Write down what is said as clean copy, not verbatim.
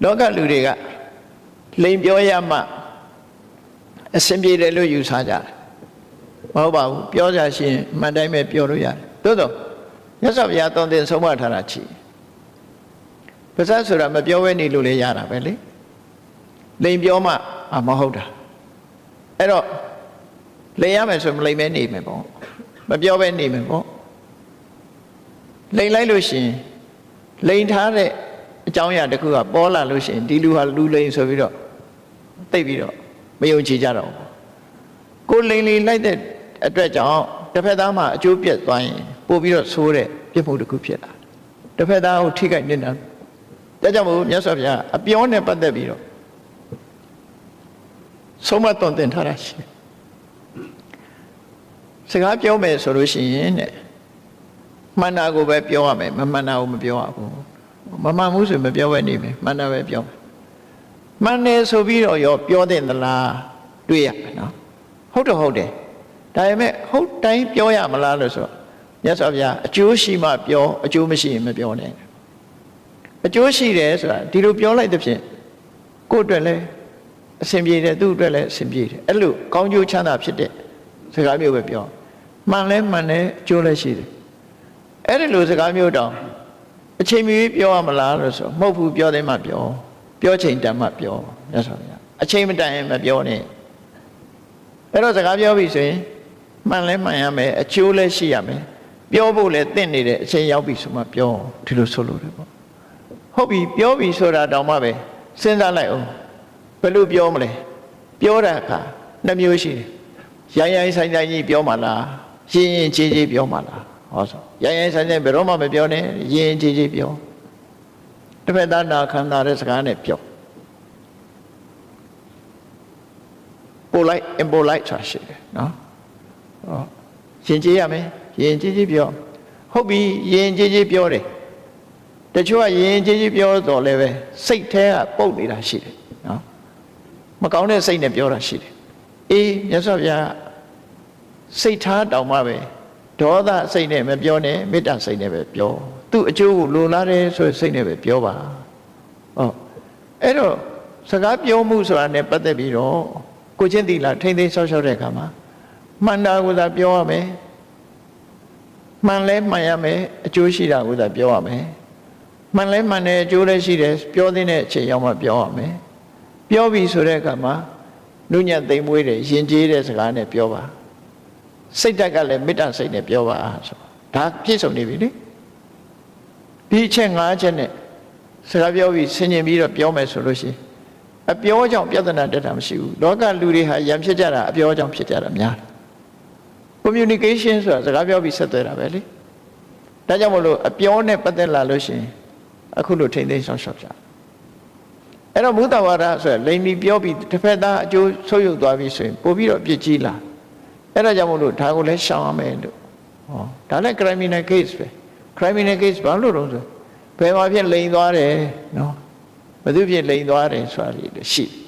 လောကလူတွေကလိန်ပြောရမှအစဉ်ပြေတယ်လို့ယူဆကြတယ်မဟုတ်ပါဘူးပြောကြရှင်မှန်တိုင်းပဲပြောလို့ရတယ်သို့တော့မြတ်စွာဘုရားတောင်းတင်ဆုံးမထားတာချီပါဇက်ဆိုတာမပြောဘဲနေလို့လည်းရတာပဲလေလိန်ပြောမှမဟုတ်တာအဲ့တော့လိန်ရမယ်ဆိုမလိန်မဲနေမယ်ပေါ့မပြောဘဲနေမယ်ပေါ့လိန်လိုက်လို့ရှင်လိန်ထားတဲ့အကြောင်းအရာတစ်ခုကပေါ်လာလို့ရှင်ဒီလူဟာလူလိန်ဆိုပြီးတော့သိပြီးတော့မယုံကြည်ကြတော့ကိုလိန်လိုက်တဲ့အတွက်ကြောင့်တစ်ဖက်သားမှာအကျိုးပြတ်သွားရင်ပို့ပြီးတော့ဆိုးတဲ့ပြစ်မှုတစ်ခုဖြစ်လာတစ်ဖက်သားကိုထိခိုက်နေတာဒါကြောင့်မို့မြတ်စွာဘုရားအပြောနဲ့ပတ်သက်ပြီးတော့ဆုံးမသွန်သင်ထားတာရှိစကားပြောမယ်ဆိုလို့ရှိရင်တဲ့မှန်တာကိုပဲပြောရမယ်မမှန်တာကိုမပြောရဘူးမမှန်ဘူးဆိုမပြောဘဲနေမယ်မှန်တာပဲပြောမှန်တယ်ဆိုပြီးတော့ရောပြောတဲ့သလားတွေ့ရမယ်နော်ဟုတ်တော့ဟုတ်တယ်ဒါပေမဲ့ဟုတ်တိုင်းပြောရမလားလို့ဆိုမြတ်စွာဘုရားအကျိုးရှိမှပြောအကျိုးမရှိရင်မပြောနဲ့အကျိုးရှိတယ်ဆိုတာဒီလိုပြောလိုက်တဲ့ဖြင့်ကိုယ့်အတွက်လည်းအဆင်ပြေတယ်သူ့အတွက်လည်းအဆင်ပြေတယ်အဲ့လိုကောင်းကျိုးချမ်းသာဖြစ်တဲ့စကားမျိုးပဲပြောမှန်လဲမှန်တယ်အကျိုးလည်းရှိတယ်အဲ့ဒီလိုစကားမျိုးတောင်အချိန်မီပြောရမလားလို့ဆိုမဟုတ်ဘူးပြောတယ်မှပြောချိန်တန်မှပြောမြတ်စွာဘုရားအချိန်မတန်ရင်မပြောနဲ့အဲ့တော့စကားပြောပြီဆိုရင်မှန်လဲမှန်ရမယ်အကျိုးလည်းရှိရမယ်ပြောဖို့လည်းတင့်နေတဲ့အချိန်ရောက်ပြီဆိုမှပြောဒီလိုဆိုလို့တယ်ပေါ့ဟုတ်ပြီပြောပြီဆိုတာတောင်မှပဲစဉ်းစားလိုက်အောင်ဘယ်လိုပြောမလဲပြောတာကနှစ်မျိုးရှိတယ်ရိုင်းဆိုင်ကြီးပြောမှလားရင်ကြီးပြောမှလားဟောဆိုရိုင်းဆိုင်ဘယ်တော့မှမပြောနဲ့ရင်ကြီးပြောတစ်ဖက်သားနာခံတာတဲ့စကားနဲ့ပြောpolite impolite ဆိုတာရှိတယ်နော်ရင်ကြီးရမယ်ရင်ကြီးပြောဟုတ်ပြီရင်ကြီးပြောတယ်တချို့ကရင်ကြီးပြောတော့လည်းပဲစိတ်แท้ကပုတ်နေတာရှိတယ်နော်မကောင်းတဲ့စိတ်နဲ့ပြောတာရှိတယ်အေးမြတ်စွာဘုရားစိတ်ထားတောင်မှပဲဒေါသစိတ်နဲ့မပြောနဲ့မေတ္တာစိတ်နဲ့ပဲပြောသူ့အကျိုးကိုလိုလားတယ်ဆိုစိတ်နဲ့ပဲပြောပါဟုတ်အဲ့တော့စကားပြောမှုဆိုတာနဲ့ပတ်သက်ပြီးတော့ကိုချင်းသီလထိမ့်သိမ်းဆောက်ရှောက်တဲ့အခါမှာမှန်တာကိုသာပြောရမယ်မှန်လဲမှန်ရမယ်အကျိုးရှိတာကိုသာပြောရမယ်မှန်လဲမှန်တယ်အကျိုးလည်းရှိတယ်ပြောတဲ့အချိန်ရောက်မှပြောရမယ်ပြောပြီဆိုတဲ့အခါမှာနုညံ့သိမ်မွေးတယ်ယဉ်ကျေးတဲ့စကားနဲ့ပြောပါစိတ်ဓာတ်ကလည်းမေတ္တာစိတ်နဲ့ပြောပါဆိုဒါပြည့်စုံနေပြီလေဒီအချက်၅ချက်နဲ့စကားပြောပြီးဆင်ញင်ပြီးတော့ပြောမယ်ဆိုလို့ရှိရင်အပြောကြောင့်ပြဿနာတက်တာမရှိဘူးလောကလူတွေဟာရံဖြစ်ကြတာအပြောကြောင့်ဖြစ်ကြတာများတယ် communication ဆိုတာစကားပြောပြီးဆက်သွယ်တာပဲလေဒါကြောင့်မလို့အပြောနဲ့ပတ်သက်လာလို့ရှိရင်အခုလိုထိမ့်သိမ်းဆောင်ရှောက်ကြအဲ့တော့မုသဝါဒဆိုရလိန်ပြီးပြောပြီးတစ်ဖက်သားအကျိုးဆုပ်ယုပ်သွားပြီဆိုရင်ပို့ပြီးတော့ပြစ်ကြီးလာအဲ့ဒါကြောင့်မလို့ဒါကိုလည်းရှောင်ရမယ်လို့ဟောဒါလည်း criminal case ပဲ criminal case ဘာလို့တော့ဆိုဘယ်မှာဖြစ်လိန်သွားတယ်နော်ဘယ်သူဖြစ်လိန်သွားတယ်ဆိုတာလေးရှိတယ်